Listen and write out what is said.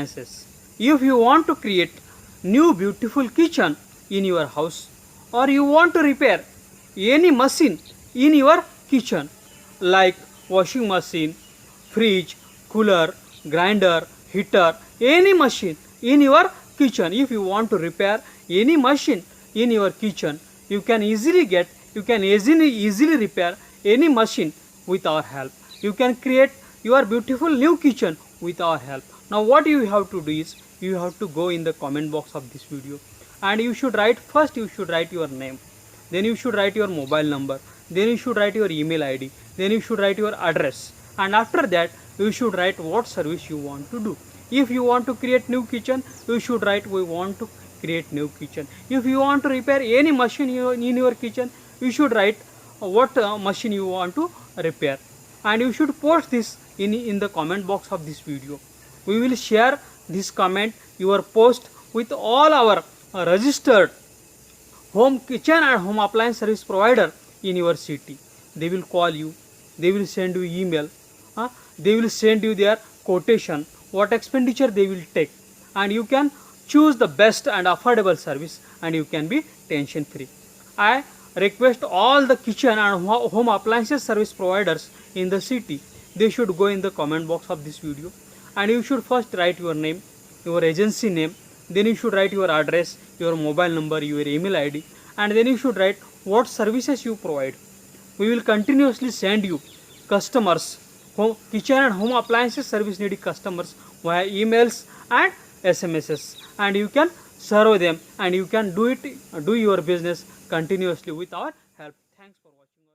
appliances. If you want to create new beautiful kitchen in your house, or you want to repair any machine in your kitchen like washing machine, fridge, cooler, grinder, heater, any machine in your kitchen, if you want to repair any machine in your kitchen, you can easily repair any machine with our help. You can create your beautiful new kitchen with our help. Now what you have to do is, you have to go in the comment box of this video, and you should write your name, then you should write your mobile number, then you should write your email id, then you should write your address, and after that you should write what service you want to do. If you want to create new kitchen, you should write we want to create new kitchen. If you want to repair any machine in your kitchen, you should write what machine you want to repair, and you should post this in the comment box of this video. We will share this comment, your post, with all our registered home kitchen and home appliance service provider in your city. They will call you, they will send you email, they will send you their quotation, what expenditure they will take, and you can choose the best and affordable service, and you can be tension free. I request all the kitchen and home appliances service providers in the city, they should go in the comment box of this video, and you should first write your name, your agency name, then you should write your address, your mobile number, your email id, and then you should write what services you provide. We will continuously send you customers, kitchen and home appliances service needy customers via emails and SMSs, and you can serve them, and you can do your business continuously with our help. Thanks for watching.